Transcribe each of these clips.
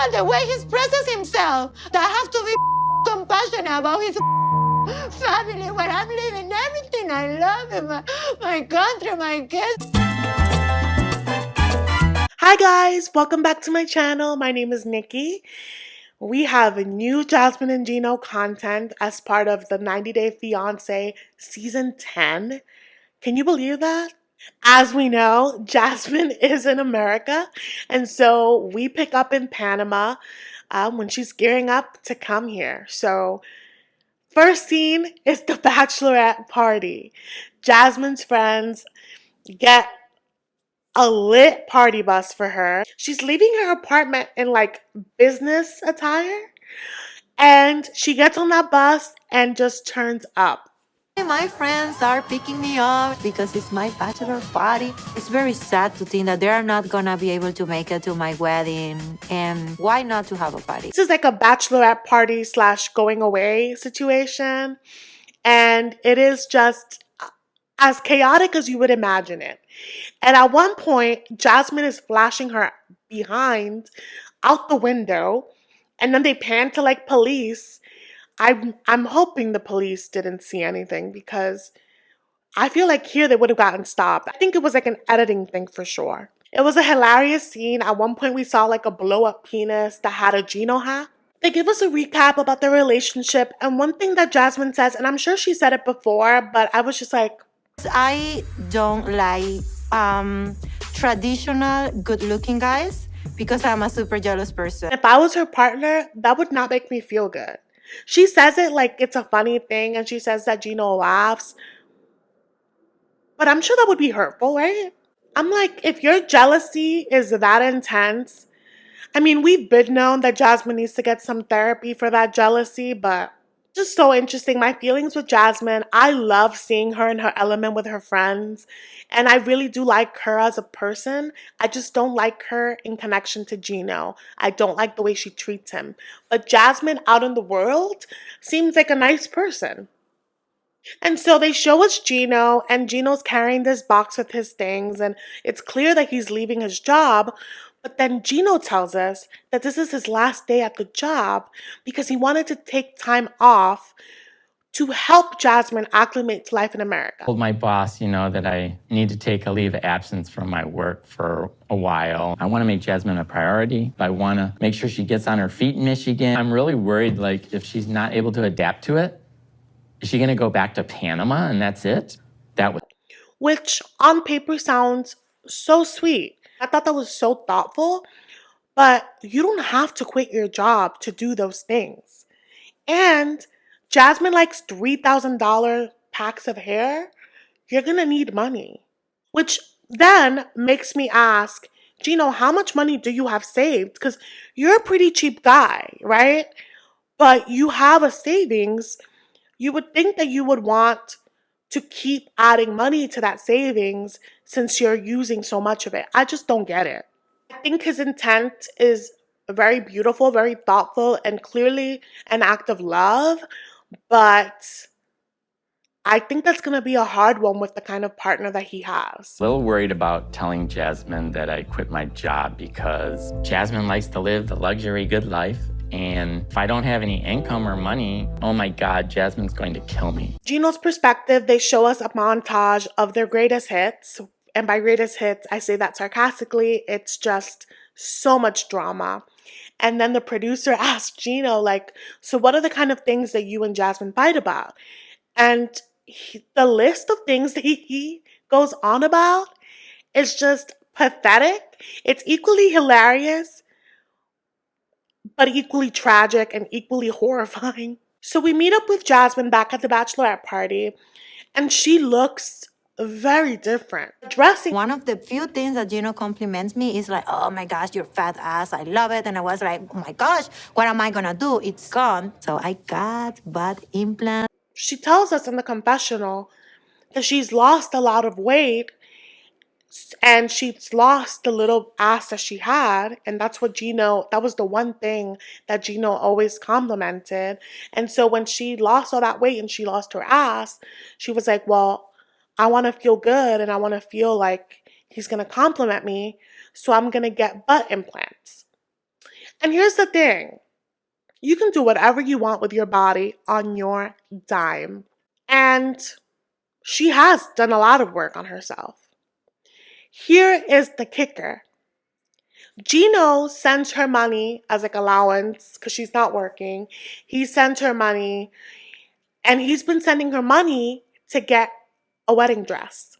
the way he expresses himself. I have to be compassionate about his family where I'm living everything. I love him, my country, my kids. Hi guys, welcome back to my channel. My name is Nikki. We have new Jasmine and Gino content as part of the 90 Day Fiancé Season 10. Can you believe that? As we know, Jasmine is in America, and so we pick up in Panama when she's gearing up to come here. So, first scene is the bachelorette party. Jasmine's friends get a lit party bus for her. She's leaving her apartment in like business attire, and she gets on that bus and just turns up. My friends are picking me up because it's my bachelor party. It's very sad to think that they are not gonna be able to make it to my wedding. And why not to have a party? This is like a bachelorette party slash going away situation, and it is just as chaotic as you would imagine it. And at one point, Jasmine is flashing her behind out the window, and then they pan to like police. I'm hoping the police didn't see anything because I feel like here they would have gotten stopped. I think it was like an editing thing for sure. It was a hilarious scene. At one point we saw like a blow up penis that had a Gino hat. They give us a recap about their relationship, and one thing that Jasmine says, and I'm sure she said it before, but I was just like, I don't like traditional good-looking guys because I'm a super jealous person. if I was her partner, that would not make me feel good. She says it like it's a funny thing, and she says that Gino laughs, but I'm sure that would be hurtful, right? I'm like, if your jealousy is that intense, I mean, we've been known that Jasmine needs to get some therapy for that jealousy, but just so interesting. My feelings with Jasmine, I love seeing her in her element with her friends, and I really do like her as a person. I just don't like her in connection to Gino. I don't like the way she treats him. But Jasmine out in the world seems like a nice person. And so they show us Gino, and Gino's carrying this box with his things, and it's clear that he's leaving his job. But then Gino tells us that this is his last day at the job because he wanted to take time off to help Jasmine acclimate to life in America. Told my boss, that I need to take a leave of absence from my work for a while. I want to make Jasmine a priority. I want to make sure she gets on her feet in Michigan. I'm really worried, like, if she's not able to adapt to it, is she going to go back to Panama and that's it? Which on paper sounds so sweet. I thought that was so thoughtful, but you don't have to quit your job to do those things. And Jasmine likes $3,000 packs of hair. You're gonna need money. Which then makes me ask, Gino, how much money do you have saved? Because you're a pretty cheap guy, right? But you have a savings. You would think that you would want to keep adding money to that savings since you're using so much of it. I just don't get it. I think his intent is very beautiful, very thoughtful, and clearly an act of love, but I think that's going to be a hard one with the kind of partner that he has. A little worried about telling Jasmine that I quit my job because Jasmine likes to live the luxury good life. And if I don't have any income or money, oh my God, Jasmine's going to kill me. Gino's perspective, they show us a montage of their greatest hits. And by greatest hits, I say that sarcastically. It's just so much drama. And then the producer asked Gino, like, so what are the kind of things that you and Jasmine fight about? And the list of things that he goes on about is just pathetic. It's equally hilarious, but equally tragic and equally horrifying. So we meet up with Jasmine back at the bachelorette party, and she looks very different. Dressing. One of the few things that Gino compliments me is like, oh my gosh, your fat ass, I love it. And I was like, oh my gosh, what am I gonna do? It's gone. So I got butt implant. She tells us in the confessional that she's lost a lot of weight and she's lost the little ass that she had, and that was the one thing that Gino always complimented. And so when she lost all that weight and she lost her ass, she was like, well, I want to feel good and I want to feel like he's going to compliment me, so I'm going to get butt implants. And here's the thing. You can do whatever you want with your body on your dime. And she has done a lot of work on herself. Here is the kicker. Gino sends her money as like allowance because she's not working. He sends her money and he's been sending her money to get a wedding dress.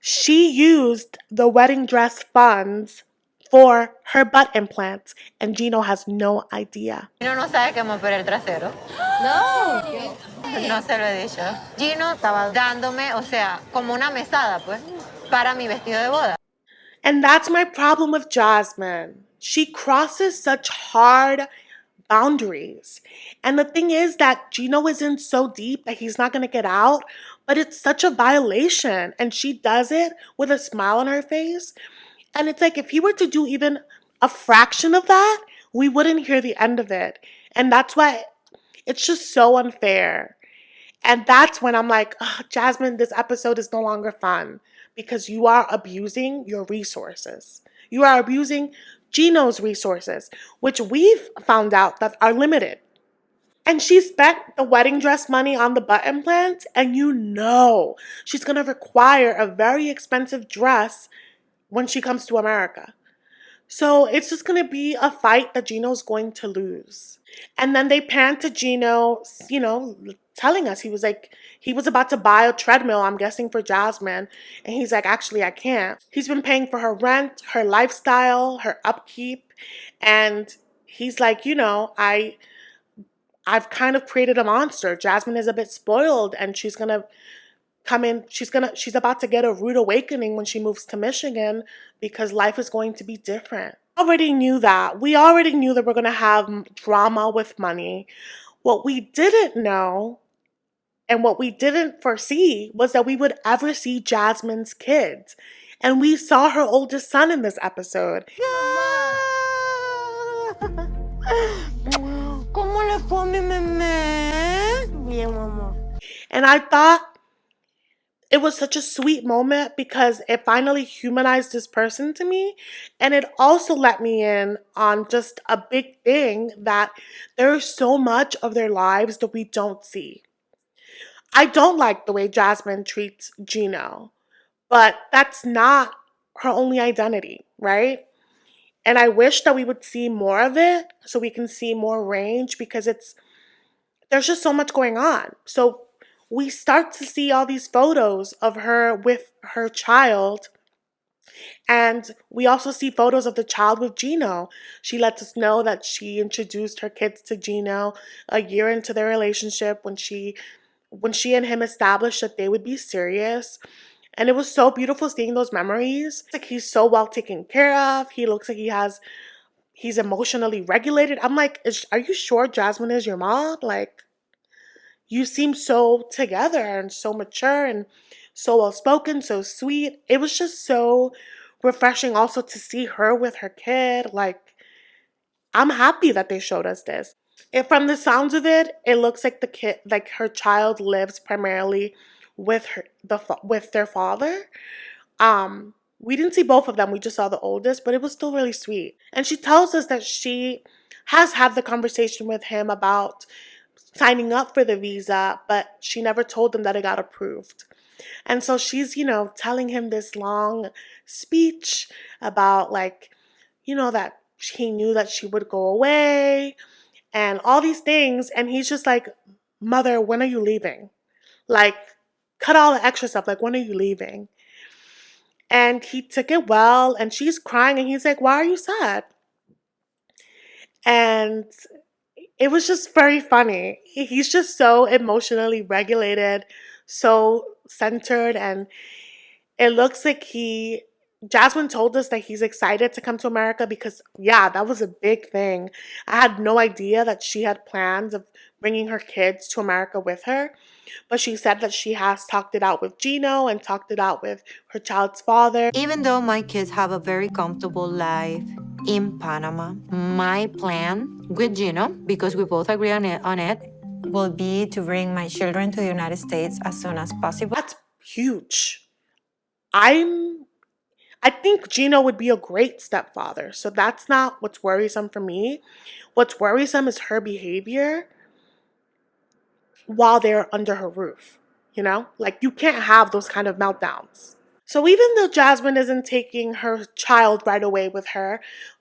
She used the wedding dress funds for her butt implants and Gino has no idea. Gino no sabe que me operé el trasero. No. No se lo he dicho. Gino estaba dándome, o sea, como una mesada, pues, para mi vestido de boda. And that's my problem with Jasmine. She crosses such hard boundaries. And the thing is that Gino is in so deep that he's not going to get out, but it's such a violation. And she does it with a smile on her face. And it's like if he were to do even a fraction of that, we wouldn't hear the end of it. And that's why it's just so unfair. And that's when I'm like, oh, Jasmine, this episode is no longer fun because you are abusing your resources. You are abusing Gino's resources, which we've found out that are limited. And she spent the wedding dress money on the butt implants, and you know she's going to require a very expensive dress when she comes to America. So it's just going to be a fight that Gino's going to lose. And then they pan to Gino, you know, telling us he was about to buy a treadmill, I'm guessing for Jasmine. And he's like, actually, I can't. He's been paying for her rent, her lifestyle, her upkeep. And he's like, you know, I've kind of created a monster. Jasmine is a bit spoiled and she's going to come in, she's about to get a rude awakening when she moves to Michigan because life is going to be different. Already knew that. We already knew that we're going to have drama with money. What we didn't know and what we didn't foresee was that we would ever see Jasmine's kids. And we saw her oldest son in this episode. ¿Cómo le fue a mi bebé? Bien, mamá. And I thought it was such a sweet moment because it finally humanized this person to me. And it also let me in on just a big thing that there's so much of their lives that we don't see. I don't like the way Jasmine treats Gino, but that's not her only identity, right? And I wish that we would see more of it so we can see more range because there's just so much going on. So we start to see all these photos of her with her child. And we also see photos of the child with Gino. She lets us know that she introduced her kids to Gino a year into their relationship when she and him established that they would be serious. And it was so beautiful seeing those memories. It's like he's so well taken care of. He looks like he's emotionally regulated. I'm like, are you sure Jasmine is your mom? Like, you seem so together and so mature and so well spoken, so sweet. It was just so refreshing also to see her with her kid. Like, I'm happy that they showed us this. From the sounds of it, it looks like the kid, like her child lives primarily with their father. We didn't see both of them. We just saw the oldest, but it was still really sweet. And she tells us that she has had the conversation with him about signing up for the visa, but she never told him that it got approved. And so she's, telling him this long speech about like, that he knew that she would go away and all these things. And he's just like, Mother, when are you leaving? Like, cut all the extra stuff. Like, when are you leaving? And he took it well, and she's crying, and he's like, why are you sad? And it was just very funny. He's just so emotionally regulated, so centered, and it looks like Jasmine told us that he's excited to come to America because, yeah, that was a big thing. I had no idea that she had plans of bringing her kids to America with her, but she said that she has talked it out with Gino and talked it out with her child's father. Even though my kids have a very comfortable life in Panama, my plan with Gino, because we both agree on it, will be to bring my children to the United States as soon as possible. That's huge. I I think Gino would be a great stepfather. So that's not what's worrisome for me. What's worrisome is her behavior while they're under her roof. You know, like you can't have those kind of meltdowns. So even though Jasmine isn't taking her child right away with her,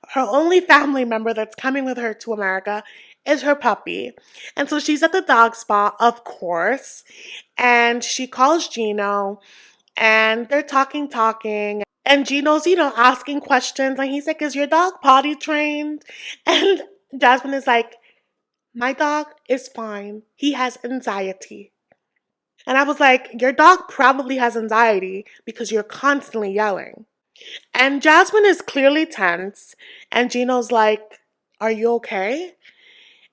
her only family member that's coming with her to America is her puppy. And so she's at the dog spa, of course, and she calls Gino and they're talking. And Gino's, asking questions. And he's like, is your dog potty trained? And Jasmine is like, my dog is fine. He has anxiety. And I was like, your dog probably has anxiety because you're constantly yelling. And Jasmine is clearly tense. And Gino's like, are you okay?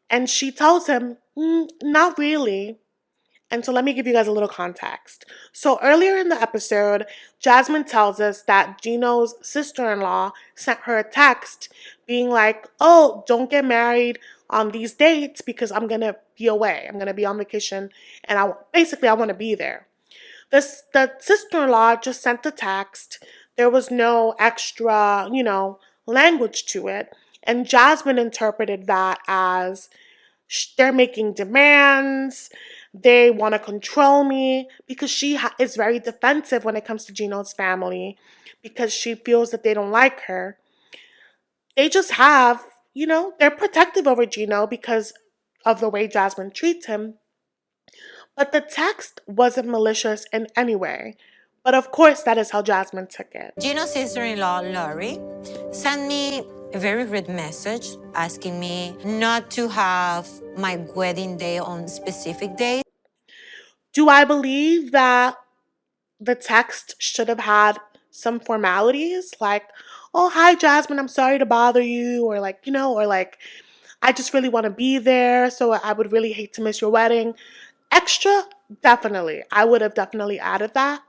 And she tells him, not really. And so let me give you guys a little context. So earlier in the episode, Jasmine tells us that Gino's sister-in-law sent her a text being like, oh, don't get married on these dates because I'm going to be away. I'm going to be on vacation and I want to be there. The sister-in-law just sent the text. There was no extra, language to it. And Jasmine interpreted that as they're making demands. They want to control me because she is very defensive when it comes to Gino's family because she feels that they don't like her. They just have, they're protective over Gino because of the way Jasmine treats him. But the text wasn't malicious in any way. But of course, that is how Jasmine took it. Gino's sister-in-law, Lori, sent me a very rude message asking me not to have my wedding day on specific days. Do I believe that the text should have had some formalities like, oh, hi, Jasmine, I'm sorry to bother you, or like, I just really want to be there, so I would really hate to miss your wedding. Extra, definitely. I would have definitely added that.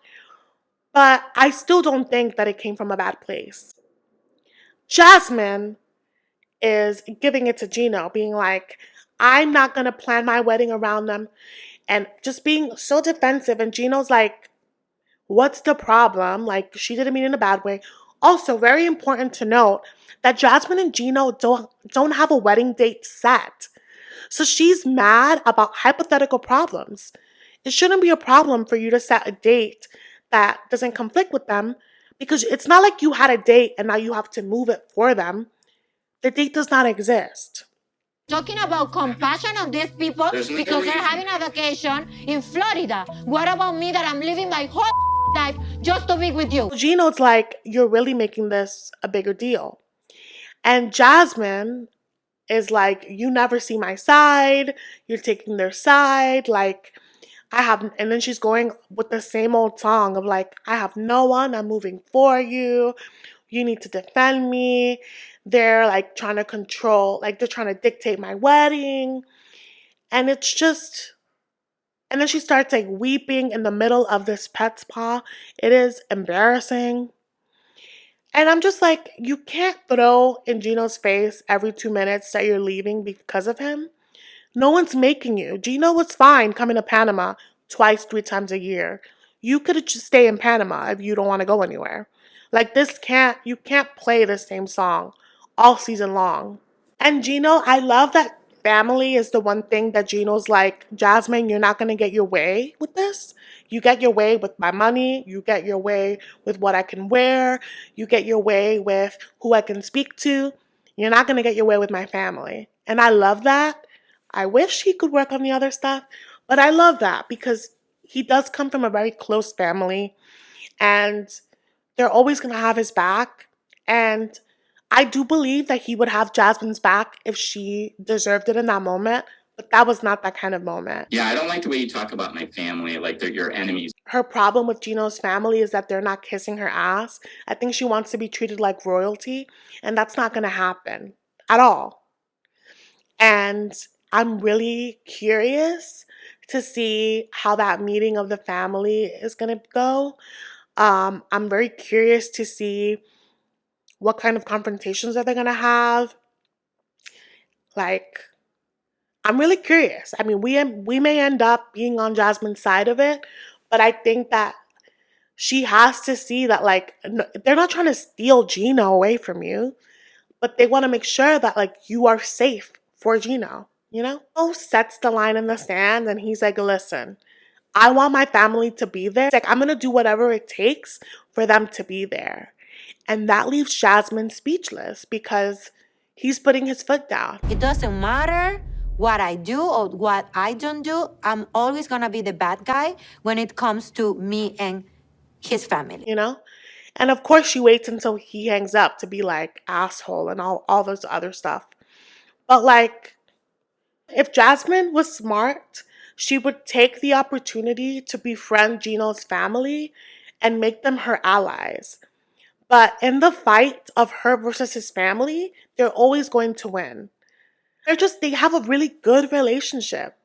But I still don't think that it came from a bad place. Jasmine is giving it to Gino, being like, I'm not going to plan my wedding around them, and just being so defensive. And Gino's like, what's the problem? Like, she didn't mean it in a bad way. Also, very important to note that Jasmine and Gino don't have a wedding date set. So she's mad about hypothetical problems. It shouldn't be a problem for you to set a date that doesn't conflict with them because it's not like you had a date and now you have to move it for them. The date does not exist. Talking about compassion on these people because they're having a vacation in Florida. What about me that I'm living my whole life just to be with you? Gino's like, you're really making this a bigger deal. And Jasmine is like, you never see my side. You're taking their side. Like, and then she's going with the same old song of like, I have no one. I'm moving for you. You need to defend me. They're like trying to control, like they're trying to dictate my wedding. And it's just, and then she starts like weeping in the middle of this pet spa. It is embarrassing. And I'm just like, you can't throw in Gino's face every 2 minutes that you're leaving because of him. No one's making you. Gino was fine coming to Panama twice, 3 times a year. You could just stay in Panama if you don't want to go anywhere. Like you can't play the same song all season long. And Gino, I love that family is the one thing that Gino's like, Jasmine, you're not going to get your way with this. You get your way with my money. You get your way with what I can wear. You get your way with who I can speak to. You're not going to get your way with my family. And I love that. I wish he could work on the other stuff, but I love that because he does come from a very close family and they're always going to have his back. And I do believe that he would have Jasmine's back if she deserved it in that moment, but that was not that kind of moment. Yeah, I don't like the way you talk about my family, like they're your enemies. Her problem with Gino's family is that they're not kissing her ass. I think she wants to be treated like royalty, and that's not going to happen at all. And I'm really curious to see how that meeting of the family is going to go. I'm very curious to see what kind of confrontations are they going to have. Like, I'm really curious. I mean, we may end up being on Jasmine's side of it, but I think that she has to see that, like, they're not trying to steal Gino away from you, but they want to make sure that, like, you are safe for Gino, you know? Oh, sets the line in the sand and he's like, listen, I want my family to be there. It's like, I'm going to do whatever it takes for them to be there. And that leaves Jasmine speechless because he's putting his foot down. It doesn't matter what I do or what I don't do. I'm always gonna be the bad guy when it comes to me and his family. You know? And of course, she waits until he hangs up to be like, asshole and all this other stuff. But like, if Jasmine was smart, she would take the opportunity to befriend Gino's family and make them her allies. But in the fight of her versus his family, they're always going to win. They have a really good relationship.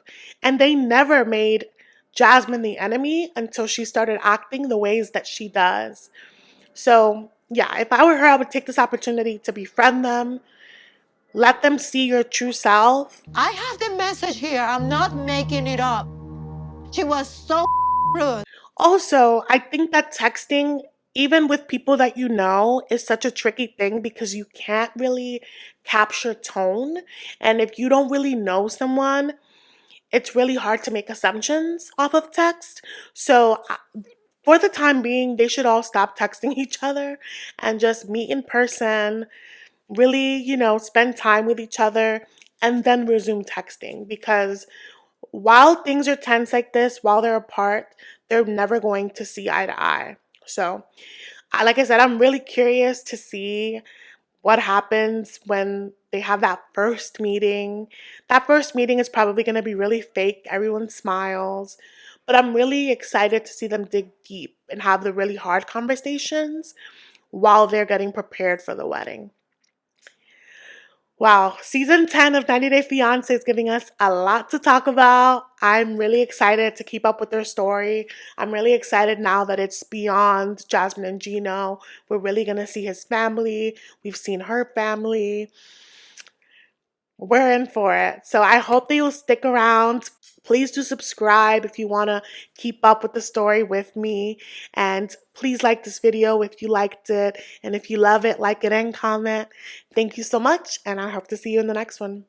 And they never made Jasmine the enemy until she started acting the ways that she does. So, yeah, if I were her, I would take this opportunity to befriend them, let them see your true self. I have the message here. I'm not making it up. She was so rude. Also, I think that texting, even with people that you know, is such a tricky thing because you can't really capture tone. And if you don't really know someone, it's really hard to make assumptions off of text. So, for the time being, they should all stop texting each other and just meet in person, really, spend time with each other, and then resume texting. Because while things are tense like this, while they're apart, they're never going to see eye to eye. So, like I said, I'm really curious to see what happens when they have that first meeting. That first meeting is probably going to be really fake. Everyone smiles. But I'm really excited to see them dig deep and have the really hard conversations while they're getting prepared for the wedding. Wow, season 10 of 90 Day Fiancé is giving us a lot to talk about. I'm really excited to keep up with their story. I'm really excited now that it's beyond Jasmine and Gino. We're really going to see his family. We've seen her family. We're in for it. So I hope that you'll stick around. Please do subscribe if you want to keep up with the story with me. And please like this video if you liked it. And if you love it, like it and comment. Thank you so much. And I hope to see you in the next one.